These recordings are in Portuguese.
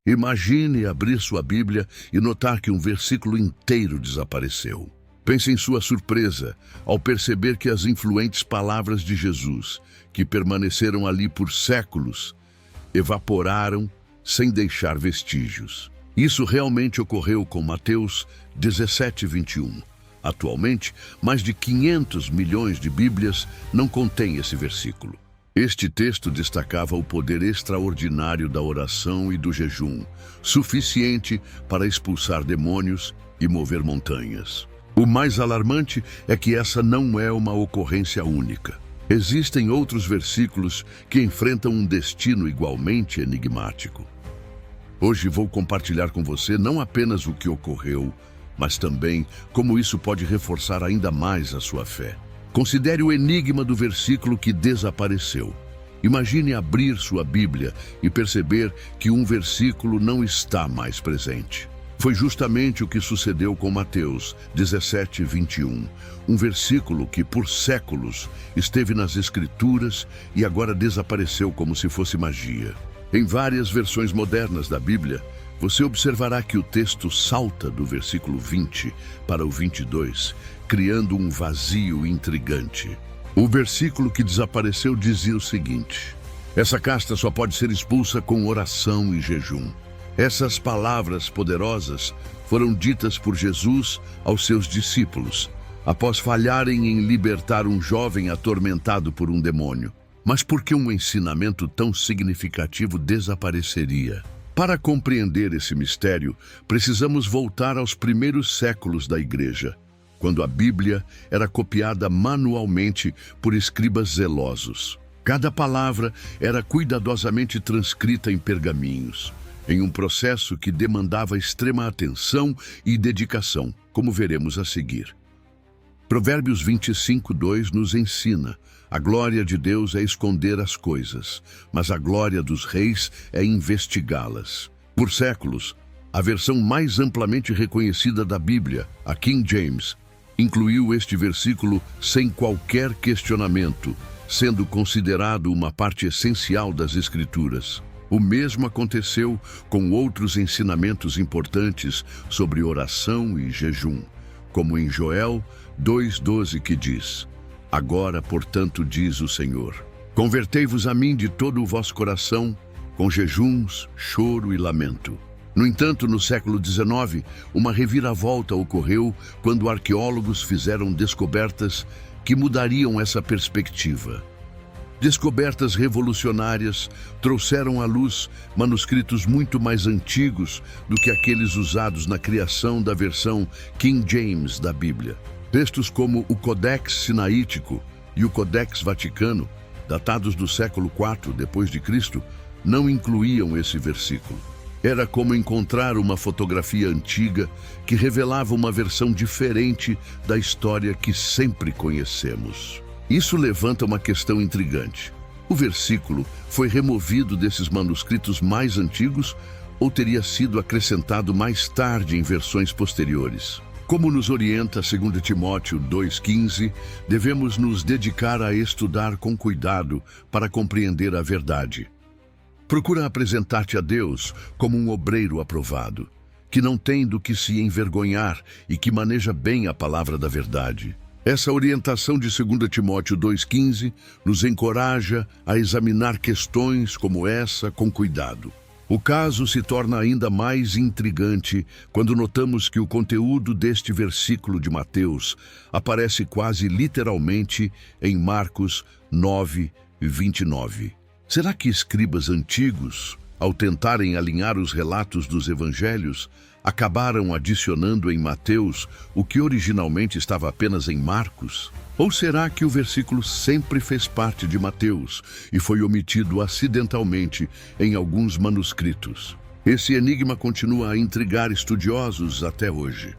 Imagine abrir sua Bíblia e notar que um versículo inteiro desapareceu. Pense em sua surpresa ao perceber que as influentes palavras de Jesus, que permaneceram ali por séculos, evaporaram sem deixar vestígios. Isso realmente ocorreu com Mateus 17:21. Atualmente, mais de 500 milhões de Bíblias não contêm esse versículo. Este texto destacava o poder extraordinário da oração e do jejum, suficiente para expulsar demônios e mover montanhas. O mais alarmante é que essa não é uma ocorrência única. Existem outros versículos que enfrentam um destino igualmente enigmático. Hoje vou compartilhar com você não apenas o que ocorreu, mas também como isso pode reforçar ainda mais a sua fé. Considere o enigma do versículo que desapareceu. Imagine abrir sua Bíblia e perceber que um versículo não está mais presente. Foi justamente o que sucedeu com Mateus 17:21, um versículo que por séculos esteve nas Escrituras e agora desapareceu como se fosse magia. Em várias versões modernas da Bíblia, você observará que o texto salta do versículo 20 para o 22, criando um vazio intrigante. O versículo que desapareceu dizia o seguinte: essa casta só pode ser expulsa com oração e jejum. Essas palavras poderosas foram ditas por Jesus aos seus discípulos, após falharem em libertar um jovem atormentado por um demônio. Mas por que um ensinamento tão significativo desapareceria? Para compreender esse mistério, precisamos voltar aos primeiros séculos da Igreja, quando a Bíblia era copiada manualmente por escribas zelosos. Cada palavra era cuidadosamente transcrita em pergaminhos, em um processo que demandava extrema atenção e dedicação, como veremos a seguir. Provérbios 25:2 nos ensina: a glória de Deus é esconder as coisas, mas a glória dos reis é investigá-las. Por séculos, a versão mais amplamente reconhecida da Bíblia, a King James, incluiu este versículo sem qualquer questionamento, sendo considerado uma parte essencial das Escrituras. O mesmo aconteceu com outros ensinamentos importantes sobre oração e jejum, como em Joel 2:12, que diz: agora, portanto, diz o Senhor, convertei-vos a mim de todo o vosso coração, com jejuns, choro e lamento. No entanto, no século XIX, uma reviravolta ocorreu quando arqueólogos fizeram descobertas que mudariam essa perspectiva. Descobertas revolucionárias trouxeram à luz manuscritos muito mais antigos do que aqueles usados na criação da versão King James da Bíblia. Textos como o Codex Sinaítico e o Codex Vaticano, datados do século IV d.C., não incluíam esse versículo. Era como encontrar uma fotografia antiga que revelava uma versão diferente da história que sempre conhecemos. Isso levanta uma questão intrigante. O versículo foi removido desses manuscritos mais antigos ou teria sido acrescentado mais tarde em versões posteriores? Como nos orienta 2 Timóteo 2,15, devemos nos dedicar a estudar com cuidado para compreender a verdade. Procura apresentar-te a Deus como um obreiro aprovado, que não tem do que se envergonhar e que maneja bem a palavra da verdade. Essa orientação de 2 Timóteo 2,15 nos encoraja a examinar questões como essa com cuidado. O caso se torna ainda mais intrigante quando notamos que o conteúdo deste versículo de Mateus aparece quase literalmente em Marcos 9:29. Será que escribas antigos, ao tentarem alinhar os relatos dos evangelhos, acabaram adicionando em Mateus o que originalmente estava apenas em Marcos? Ou será que o versículo sempre fez parte de Mateus e foi omitido acidentalmente em alguns manuscritos? Esse enigma continua a intrigar estudiosos até hoje.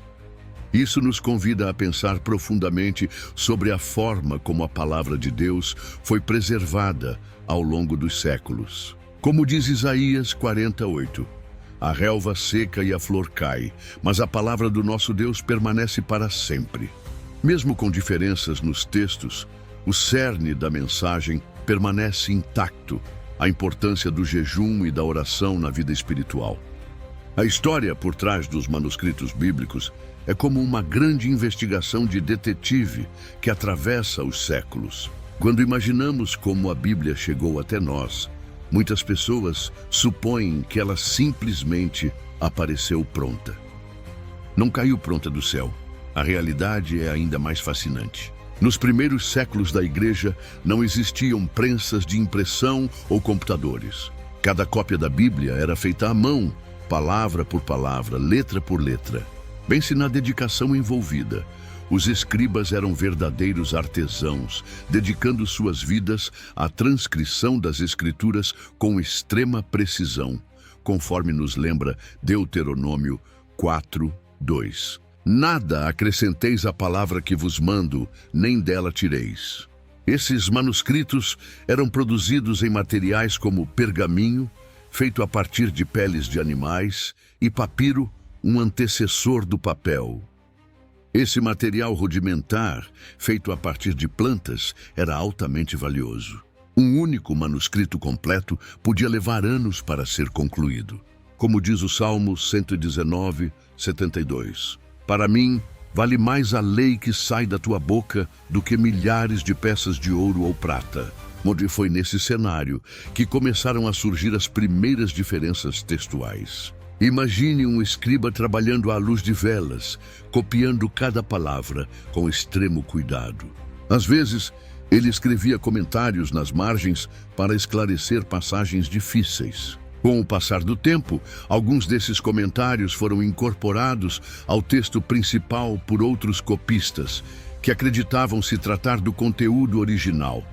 Isso nos convida a pensar profundamente sobre a forma como a palavra de Deus foi preservada ao longo dos séculos. Como diz Isaías 48, a relva seca e a flor cai, mas a palavra do nosso Deus permanece para sempre. Mesmo com diferenças nos textos, o cerne da mensagem permanece intacto, a importância do jejum e da oração na vida espiritual. A história por trás dos manuscritos bíblicos é como uma grande investigação de detetive que atravessa os séculos. Quando imaginamos como a Bíblia chegou até nós, muitas pessoas supõem que ela simplesmente apareceu pronta. Não caiu pronta do céu. A realidade é ainda mais fascinante. Nos primeiros séculos da Igreja, não existiam prensas de impressão ou computadores. Cada cópia da Bíblia era feita à mão, palavra por palavra, letra por letra. Pense na dedicação envolvida. Os escribas eram verdadeiros artesãos, dedicando suas vidas à transcrição das Escrituras com extrema precisão, conforme nos lembra Deuteronômio 4:2. Nada acrescenteis à palavra que vos mando, nem dela tireis. Esses manuscritos eram produzidos em materiais como pergaminho, feito a partir de peles de animais, e papiro, um antecessor do papel. Esse material rudimentar, feito a partir de plantas, era altamente valioso. Um único manuscrito completo podia levar anos para ser concluído. Como diz o Salmo 119:72. Para mim, vale mais a lei que sai da tua boca do que milhares de peças de ouro ou prata. Onde foi nesse cenário que começaram a surgir as primeiras diferenças textuais. Imagine um escriba trabalhando à luz de velas, copiando cada palavra com extremo cuidado. Às vezes, ele escrevia comentários nas margens para esclarecer passagens difíceis. Com o passar do tempo, alguns desses comentários foram incorporados ao texto principal por outros copistas, que acreditavam se tratar do conteúdo original.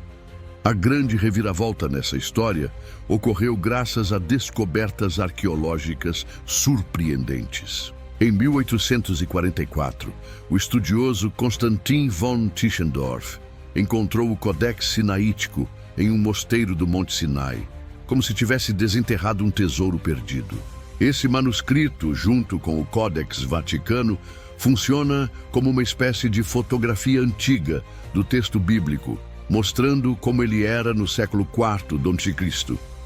A grande reviravolta nessa história ocorreu graças a descobertas arqueológicas surpreendentes. Em 1844, o estudioso Konstantin von Tischendorf encontrou o Codex Sinaítico em um mosteiro do Monte Sinai, como se tivesse desenterrado um tesouro perdido. Esse manuscrito, junto com o Códex Vaticano, funciona como uma espécie de fotografia antiga do texto bíblico, mostrando como ele era no século IV d.C.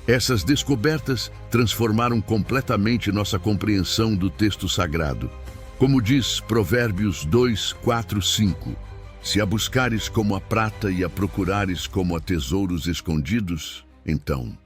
Essas descobertas transformaram completamente nossa compreensão do texto sagrado. Como diz Provérbios 2:4-5, se a buscares como a prata e a procurares como a tesouros escondidos, então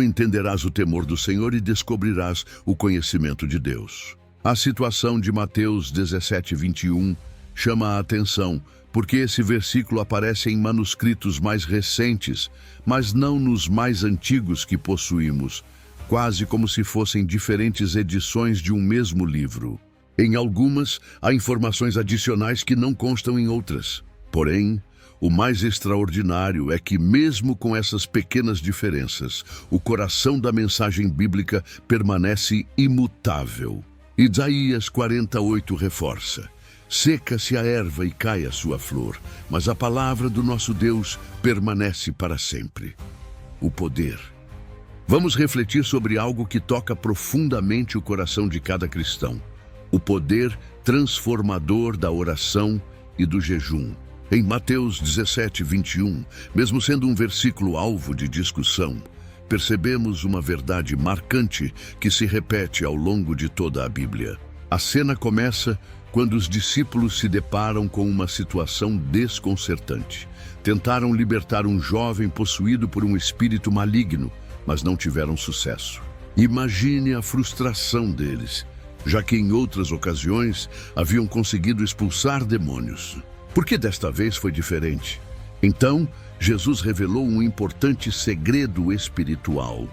entenderás o temor do Senhor e descobrirás o conhecimento de Deus. A situação de Mateus 17:21 chama a atenção, porque esse versículo aparece em manuscritos mais recentes, mas não nos mais antigos que possuímos, quase como se fossem diferentes edições de um mesmo livro. Em algumas, há informações adicionais que não constam em outras. Porém, o mais extraordinário é que, mesmo com essas pequenas diferenças, o coração da mensagem bíblica permanece imutável. Isaías 48 reforça: seca-se a erva e cai a sua flor, mas a palavra do nosso Deus permanece para sempre. O poder. Vamos refletir sobre algo que toca profundamente o coração de cada cristão: o poder transformador da oração e do jejum. Em Mateus 17:21, mesmo sendo um versículo alvo de discussão, percebemos uma verdade marcante que se repete ao longo de toda a Bíblia. A cena começa quando os discípulos se deparam com uma situação desconcertante. Tentaram libertar um jovem possuído por um espírito maligno, mas não tiveram sucesso. Imagine a frustração deles, já que em outras ocasiões haviam conseguido expulsar demônios. Por que desta vez foi diferente? Então, Jesus revelou um importante segredo espiritual.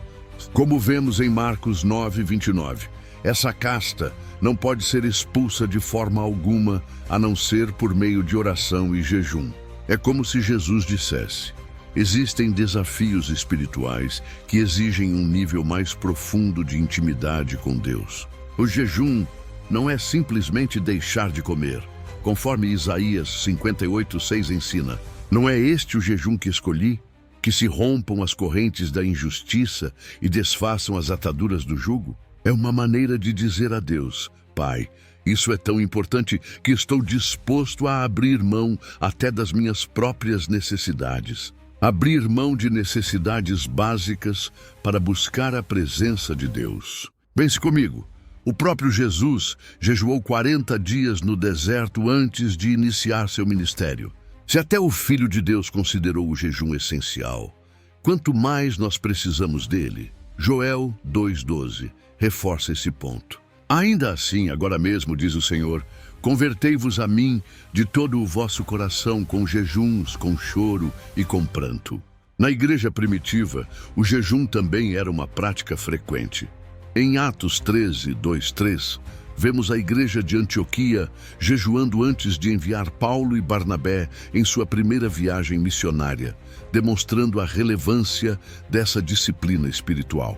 Como vemos em Marcos 9:29, essa casta não pode ser expulsa de forma alguma, a não ser por meio de oração e jejum. É como se Jesus dissesse: existem desafios espirituais que exigem um nível mais profundo de intimidade com Deus. O jejum não é simplesmente deixar de comer, conforme Isaías 58:6 ensina. Não é este o jejum que escolhi? Que se rompam as correntes da injustiça e desfaçam as ataduras do jugo? É uma maneira de dizer a Deus: Pai, isso é tão importante que estou disposto a abrir mão até das minhas próprias necessidades. Abrir mão de necessidades básicas para buscar a presença de Deus. Pense comigo. O próprio Jesus jejuou 40 dias no deserto antes de iniciar seu ministério. Se até o Filho de Deus considerou o jejum essencial, quanto mais nós precisamos dele? Joel 2,12 reforça esse ponto. Ainda assim, agora mesmo, diz o Senhor, convertei-vos a mim de todo o vosso coração com jejuns, com choro e com pranto. Na igreja primitiva, o jejum também era uma prática frequente. Em Atos 13, 2-3, vemos a igreja de Antioquia jejuando antes de enviar Paulo e Barnabé em sua primeira viagem missionária, demonstrando a relevância dessa disciplina espiritual.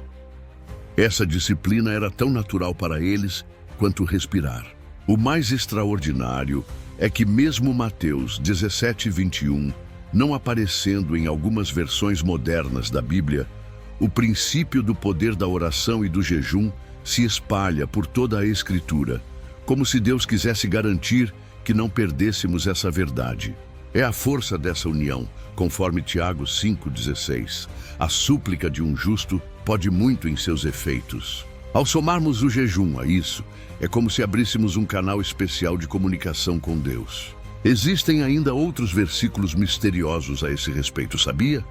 Essa disciplina era tão natural para eles quanto respirar. O mais extraordinário é que mesmo Mateus 17:21, não aparecendo em algumas versões modernas da Bíblia, o princípio do poder da oração e do jejum se espalha por toda a Escritura, como se Deus quisesse garantir que não perdêssemos essa verdade. É a força dessa união, conforme Tiago 5,16. A súplica de um justo pode muito em seus efeitos. Ao somarmos o jejum a isso, é como se abríssemos um canal especial de comunicação com Deus. Existem ainda outros versículos misteriosos a esse respeito, sabia?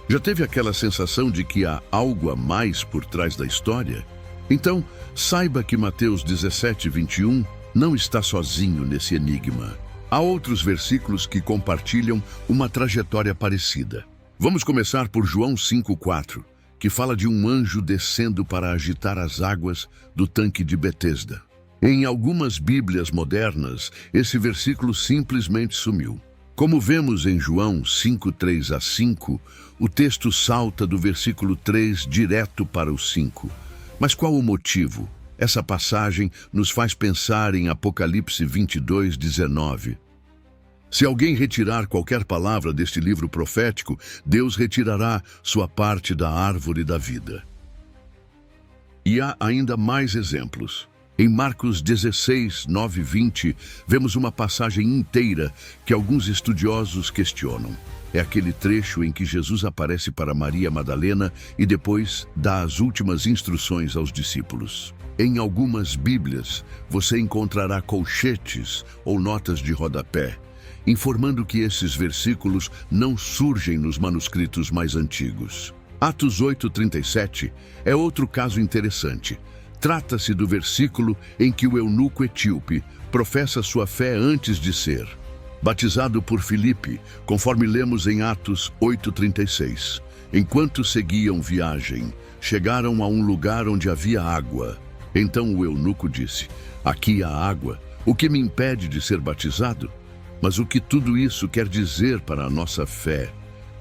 Já teve aquela sensação de que há algo a mais por trás da história? Então, saiba que Mateus 17:21 não está sozinho nesse enigma. Há outros versículos que compartilham uma trajetória parecida. Vamos começar por João 5,4, que fala de um anjo descendo para agitar as águas do tanque de Betesda. Em algumas Bíblias modernas, esse versículo simplesmente sumiu. Como vemos em João 5:3-5, o texto salta do versículo 3 direto para o 5. Mas qual o motivo? Essa passagem nos faz pensar em Apocalipse 22:19. Se alguém retirar qualquer palavra deste livro profético, Deus retirará sua parte da árvore da vida. E há ainda mais exemplos. Em Marcos 16, 9 e 20, vemos uma passagem inteira que alguns estudiosos questionam. É aquele trecho em que Jesus aparece para Maria Madalena e depois dá as últimas instruções aos discípulos. Em algumas Bíblias, você encontrará colchetes ou notas de rodapé, informando que esses versículos não surgem nos manuscritos mais antigos. Atos 8:37 é outro caso interessante. Trata-se do versículo em que o eunuco etíope professa sua fé antes de ser batizado por Filipe, conforme lemos em Atos 8:36. Enquanto seguiam viagem, chegaram a um lugar onde havia água. Então o eunuco disse: aqui há água, o que me impede de ser batizado? Mas o que tudo isso quer dizer para a nossa fé?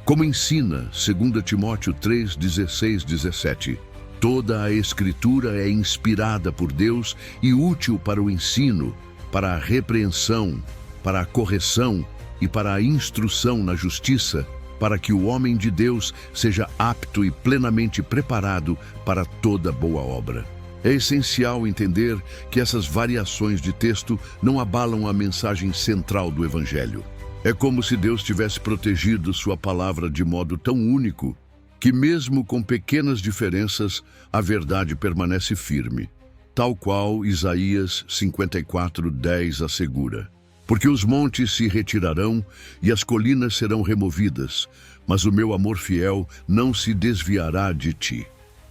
Como ensina 2 Timóteo 3:16-17, toda a Escritura é inspirada por Deus e útil para o ensino, para a repreensão, para a correção e para a instrução na justiça, para que o homem de Deus seja apto e plenamente preparado para toda boa obra. É essencial entender que essas variações de texto não abalam a mensagem central do Evangelho. É como se Deus tivesse protegido sua palavra de modo tão único que mesmo com pequenas diferenças, a verdade permanece firme, tal qual Isaías 54:10 assegura. Porque os montes se retirarão e as colinas serão removidas, mas o meu amor fiel não se desviará de ti.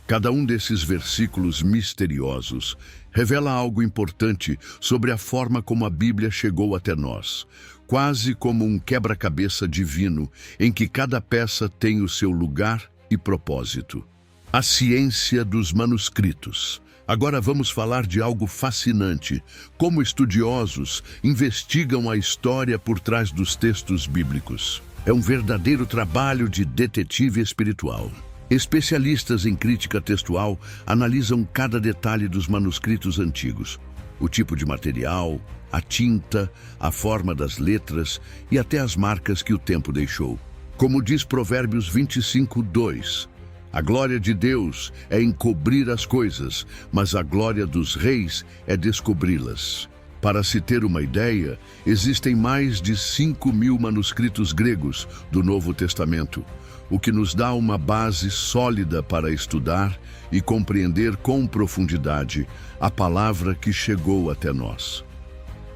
Cada um desses versículos misteriosos revela algo importante sobre a forma como a Bíblia chegou até nós, quase como um quebra-cabeça divino em que cada peça tem o seu lugar e propósito. A ciência dos manuscritos. Agora vamos falar de algo fascinante, como estudiosos investigam a história por trás dos textos bíblicos. É um verdadeiro trabalho de detetive espiritual. Especialistas em crítica textual analisam cada detalhe dos manuscritos antigos, o tipo de material, a tinta, a forma das letras e até as marcas que o tempo deixou. Como diz Provérbios 25:2, a glória de Deus é encobrir as coisas, mas a glória dos reis é descobri-las. Para se ter uma ideia, existem mais de 5.000 manuscritos gregos do Novo Testamento, o que nos dá uma base sólida para estudar e compreender com profundidade a palavra que chegou até nós.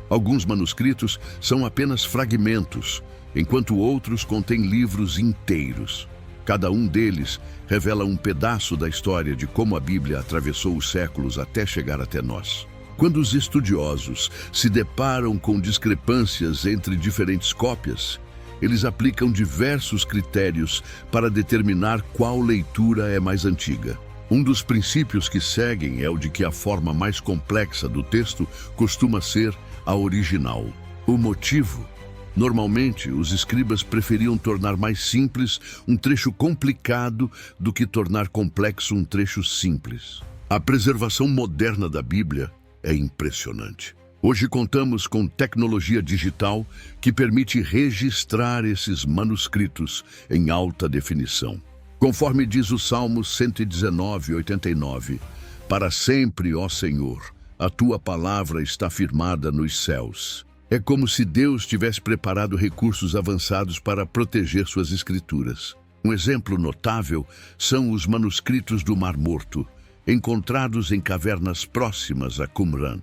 Alguns manuscritos são apenas fragmentos, enquanto outros contêm livros inteiros. Cada um deles revela um pedaço da história de como a Bíblia atravessou os séculos até chegar até nós. Quando os estudiosos se deparam com discrepâncias entre diferentes cópias, eles aplicam diversos critérios para determinar qual leitura é mais antiga. Um dos princípios que seguem é o de que a forma mais complexa do texto costuma ser a original. O motivo? Normalmente, os escribas preferiam tornar mais simples um trecho complicado do que tornar complexo um trecho simples. A preservação moderna da Bíblia é impressionante. Hoje contamos com tecnologia digital que permite registrar esses manuscritos em alta definição. Conforme diz o Salmo 119:89, para sempre, ó Senhor, a tua palavra está firmada nos céus. É como se Deus tivesse preparado recursos avançados para proteger suas escrituras. Um exemplo notável são os manuscritos do Mar Morto, encontrados em cavernas próximas a Qumran.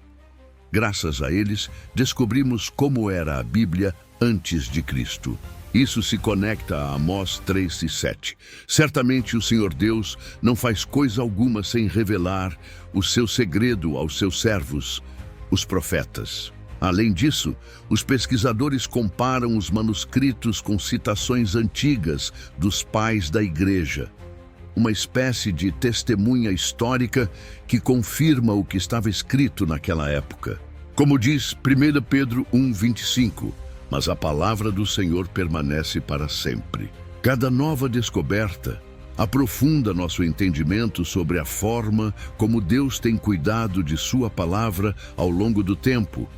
Graças a eles, descobrimos como era a Bíblia antes de Cristo. Isso se conecta a Amós 3:7. Certamente o Senhor Deus não faz coisa alguma sem revelar o seu segredo aos seus servos, os profetas. Além disso, os pesquisadores comparam os manuscritos com citações antigas dos pais da Igreja, uma espécie de testemunha histórica que confirma o que estava escrito naquela época. Como diz 1 Pedro 1:25, mas a palavra do Senhor permanece para sempre. Cada nova descoberta aprofunda nosso entendimento sobre a forma como Deus tem cuidado de sua palavra ao longo do tempo,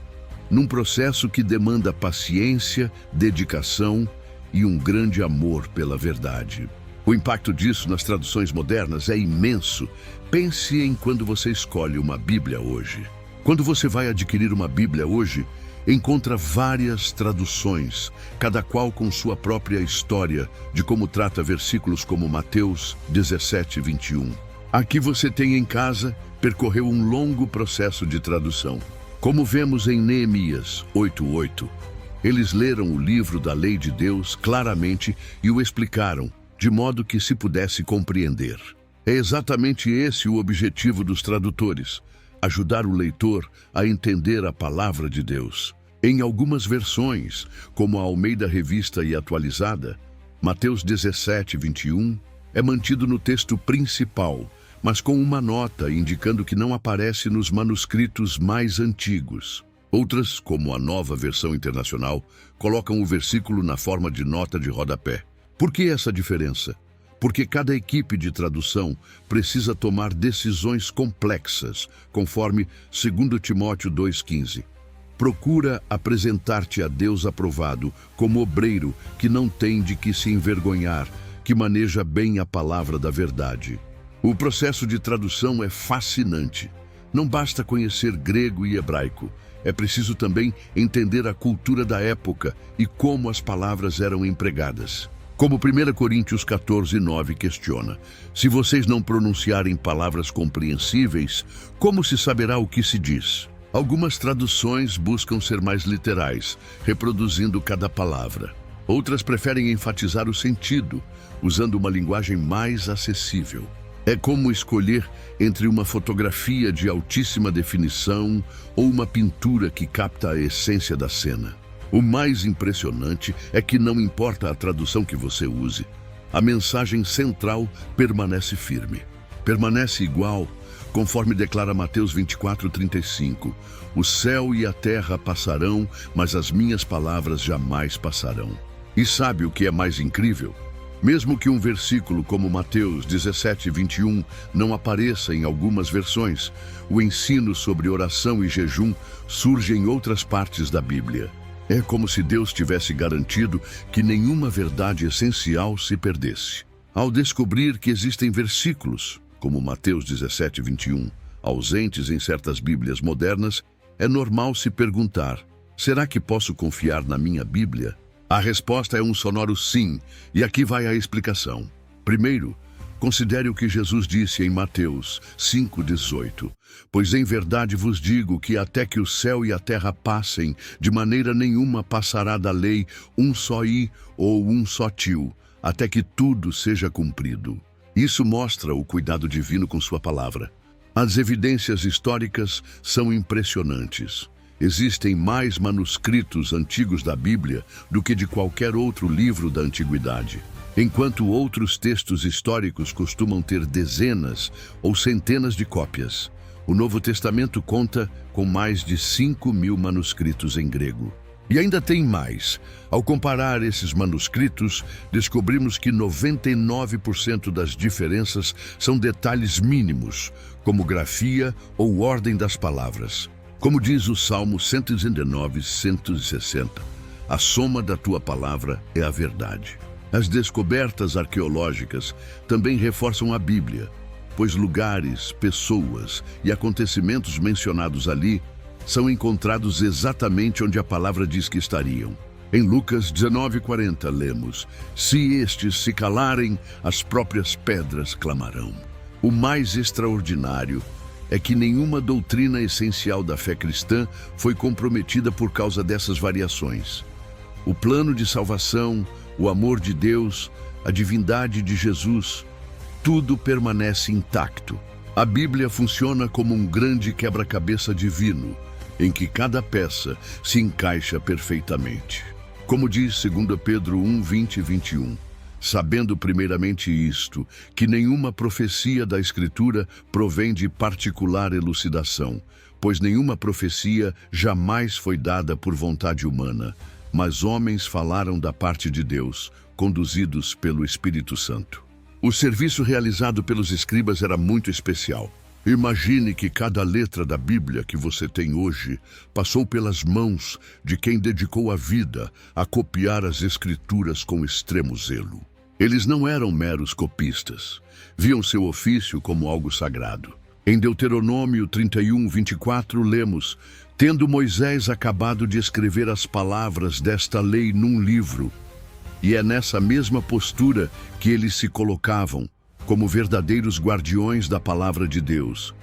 num processo que demanda paciência, dedicação e um grande amor pela verdade. O impacto disso nas traduções modernas é imenso. Pense em quando você escolhe uma Bíblia hoje. Quando você vai adquirir uma Bíblia hoje, encontra várias traduções, cada qual com sua própria história de como trata versículos como Mateus 17:21. Aqui você tem em casa, percorreu um longo processo de tradução. Como vemos em Neemias 8:8, eles leram o livro da lei de Deus claramente e o explicaram, de modo que se pudesse compreender. É exatamente esse o objetivo dos tradutores: ajudar o leitor a entender a palavra de Deus. Em algumas versões, como a Almeida Revista e Atualizada, Mateus 17:21 é mantido no texto principal, mas com uma nota indicando que não aparece nos manuscritos mais antigos. Outras, como a Nova Versão Internacional, colocam o versículo na forma de nota de rodapé. Por que essa diferença? Porque cada equipe de tradução precisa tomar decisões complexas, conforme 2 Timóteo 2,15. Procura apresentar-te a Deus aprovado, como obreiro que não tem de que se envergonhar, que maneja bem a palavra da verdade. O processo de tradução é fascinante. Não basta conhecer grego e hebraico. É preciso também entender a cultura da época e como as palavras eram empregadas. Como 1 Coríntios 14:9 questiona: se vocês não pronunciarem palavras compreensíveis, como se saberá o que se diz? Algumas traduções buscam ser mais literais, reproduzindo cada palavra. Outras preferem enfatizar o sentido, usando uma linguagem mais acessível. É como escolher entre uma fotografia de altíssima definição ou uma pintura que capta a essência da cena. O mais impressionante é que não importa a tradução que você use, a mensagem central permanece firme. Permanece igual, conforme declara Mateus 24:35. O céu e a terra passarão, mas as minhas palavras jamais passarão. E sabe o que é mais incrível? Mesmo que um versículo como Mateus 17:21 não apareça em algumas versões, o ensino sobre oração e jejum surge em outras partes da Bíblia. É como se Deus tivesse garantido que nenhuma verdade essencial se perdesse. Ao descobrir que existem versículos, como Mateus 17:21, ausentes em certas Bíblias modernas, é normal se perguntar: será que posso confiar na minha Bíblia? A resposta é um sonoro sim, e aqui vai a explicação. Primeiro, considere o que Jesus disse em Mateus 5,18. Pois em verdade vos digo que até que o céu e a terra passem, de maneira nenhuma passará da lei um só i ou um só tio, até que tudo seja cumprido. Isso mostra o cuidado divino com sua palavra. As evidências históricas são impressionantes. Existem mais manuscritos antigos da Bíblia do que de qualquer outro livro da antiguidade. Enquanto outros textos históricos costumam ter dezenas ou centenas de cópias, o Novo Testamento conta com mais de 5.000 manuscritos em grego. E ainda tem mais. Ao comparar esses manuscritos, descobrimos que 99% das diferenças são detalhes mínimos, como grafia ou ordem das palavras. Como diz o Salmo 119, 160, a soma da tua palavra é a verdade. As descobertas arqueológicas também reforçam a Bíblia, pois lugares, pessoas e acontecimentos mencionados ali são encontrados exatamente onde a palavra diz que estariam. Em Lucas 19:40 lemos: se estes se calarem, as próprias pedras clamarão. O mais extraordinário é que nenhuma doutrina essencial da fé cristã foi comprometida por causa dessas variações. O plano de salvação, o amor de Deus, a divindade de Jesus, tudo permanece intacto. A Bíblia funciona como um grande quebra-cabeça divino, em que cada peça se encaixa perfeitamente. Como diz 2 Pedro 1, 20 e 21, sabendo primeiramente isto, que nenhuma profecia da Escritura provém de particular elucidação, pois nenhuma profecia jamais foi dada por vontade humana, mas homens falaram da parte de Deus, conduzidos pelo Espírito Santo. O serviço realizado pelos escribas era muito especial. Imagine que cada letra da Bíblia que você tem hoje passou pelas mãos de quem dedicou a vida a copiar as Escrituras com extremo zelo. Eles não eram meros copistas, viam seu ofício como algo sagrado. Em Deuteronômio 31, 24, lemos: tendo Moisés acabado de escrever as palavras desta lei num livro, e é nessa mesma postura que eles se colocavam, como verdadeiros guardiões da palavra de Deus.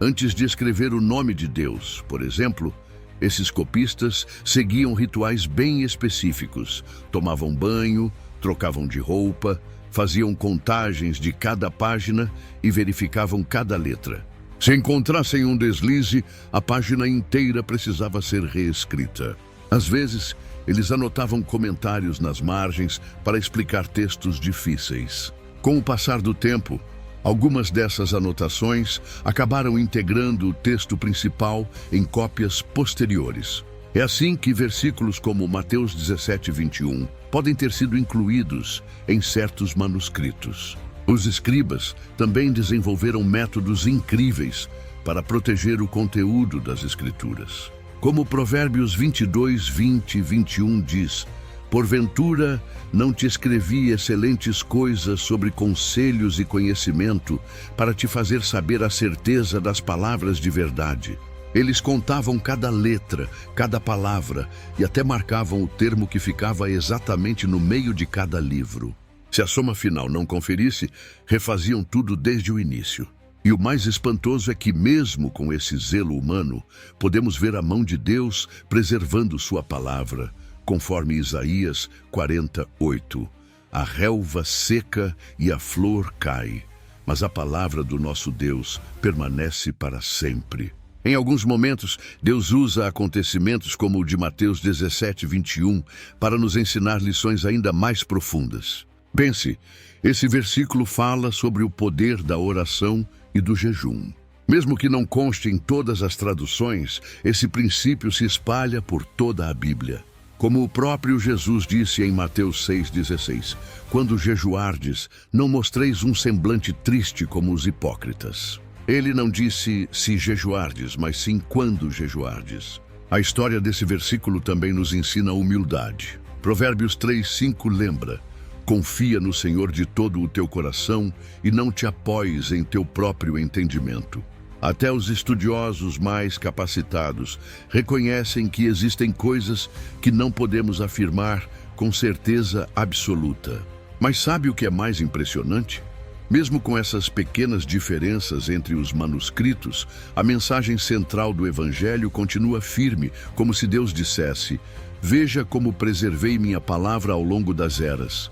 Antes de escrever o nome de Deus, por exemplo, esses copistas seguiam rituais bem específicos, tomavam banho, trocavam de roupa, faziam contagens de cada página e verificavam cada letra. Se encontrassem um deslize, a página inteira precisava ser reescrita. Às vezes, eles anotavam comentários nas margens para explicar textos difíceis. Com o passar do tempo, algumas dessas anotações acabaram integrando o texto principal em cópias posteriores. É assim que versículos como Mateus 17, 21 podem ter sido incluídos em certos manuscritos. Os escribas também desenvolveram métodos incríveis para proteger o conteúdo das Escrituras. Como Provérbios 22, 20 e 21 diz: porventura não te escrevi excelentes coisas sobre conselhos e conhecimento para te fazer saber a certeza das palavras de verdade. Eles contavam cada letra, cada palavra e até marcavam o termo que ficava exatamente no meio de cada livro. Se a soma final não conferisse, refaziam tudo desde o início. E o mais espantoso é que, mesmo com esse zelo humano, podemos ver a mão de Deus preservando sua palavra, conforme Isaías 48. A relva seca e a flor cai, mas a palavra do nosso Deus permanece para sempre. Em alguns momentos, Deus usa acontecimentos como o de Mateus 17, 21 para nos ensinar lições ainda mais profundas. Pense, esse versículo fala sobre o poder da oração e do jejum. Mesmo que não conste em todas as traduções, esse princípio se espalha por toda a Bíblia. Como o próprio Jesus disse em Mateus 6,16, quando jejuardes, não mostreis um semblante triste como os hipócritas. Ele não disse se jejuardes, mas sim quando jejuardes. A história desse versículo também nos ensina a humildade. Provérbios 3:5 lembra: confia no Senhor de todo o teu coração e não te apoies em teu próprio entendimento. Até os estudiosos mais capacitados reconhecem que existem coisas que não podemos afirmar com certeza absoluta. Mas sabe o que é mais impressionante? Mesmo com essas pequenas diferenças entre os manuscritos, a mensagem central do Evangelho continua firme, como se Deus dissesse: veja como preservei minha palavra ao longo das eras.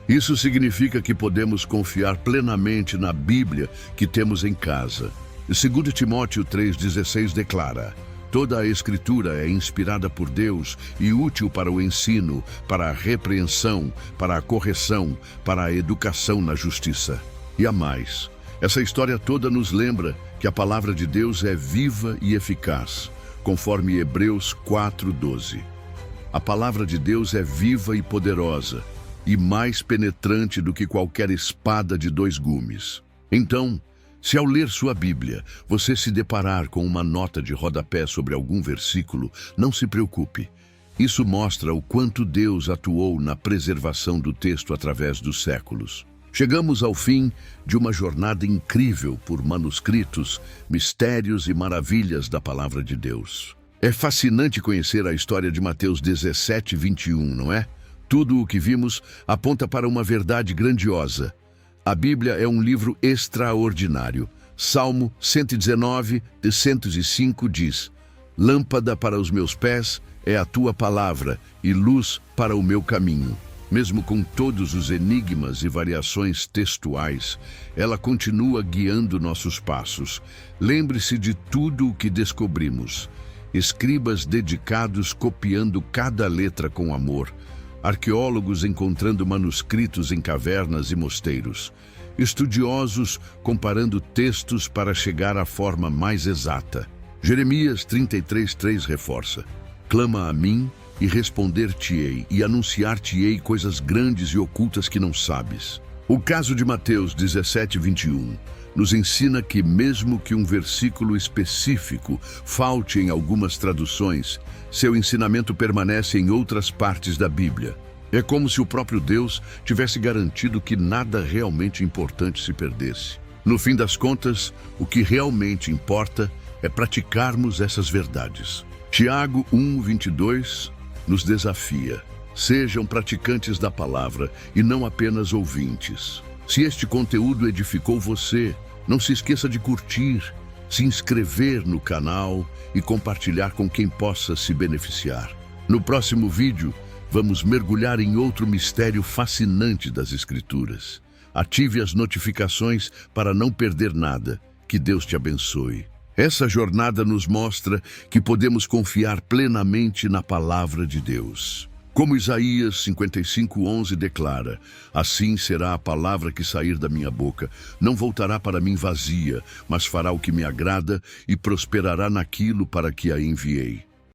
Isso significa que podemos confiar plenamente na Bíblia que temos em casa. 2 Timóteo 3,16 declara: toda a Escritura é inspirada por Deus e útil para o ensino, para a repreensão, para a correção, para a educação na justiça. E a mais, essa história toda nos lembra que a palavra de Deus é viva e eficaz, conforme Hebreus 4,12. A palavra de Deus é viva e poderosa, e mais penetrante do que qualquer espada de 2 gumes. Então, se ao ler sua Bíblia, você se deparar com uma nota de rodapé sobre algum versículo, não se preocupe. Isso mostra o quanto Deus atuou na preservação do texto através dos séculos. Chegamos ao fim de uma jornada incrível por manuscritos, mistérios e maravilhas da Palavra de Deus. É fascinante conhecer a história de Mateus 17:21, não é? Tudo o que vimos aponta para uma verdade grandiosa. A Bíblia é um livro extraordinário. Salmo 119:105 diz: lâmpada para os meus pés é a tua palavra e luz para o meu caminho. Mesmo com todos os enigmas e variações textuais, ela continua guiando nossos passos. Lembre-se de tudo o que descobrimos. Escribas dedicados copiando cada letra com amor. Arqueólogos encontrando manuscritos em cavernas e mosteiros. Estudiosos comparando textos para chegar à forma mais exata. Jeremias 33:3 reforça: clama a mim e responder-te-ei, e anunciar-te-ei coisas grandes e ocultas que não sabes. O caso de Mateus 17:21 nos ensina que mesmo que um versículo específico falte em algumas traduções, seu ensinamento permanece em outras partes da Bíblia. É como se o próprio Deus tivesse garantido que nada realmente importante se perdesse. No fim das contas, o que realmente importa é praticarmos essas verdades. Tiago 1:22 nos desafia: sejam praticantes da palavra e não apenas ouvintes. Se este conteúdo edificou você, não se esqueça de curtir, se inscrever no canal e compartilhar com quem possa se beneficiar. No próximo vídeo, vamos mergulhar em outro mistério fascinante das Escrituras. Ative as notificações para não perder nada. Que Deus te abençoe. Essa jornada nos mostra que podemos confiar plenamente na palavra de Deus. Como Isaías 55:11 declara: assim será a palavra que sair da minha boca. Não voltará para mim vazia, mas fará o que me agrada e prosperará naquilo para que a enviei.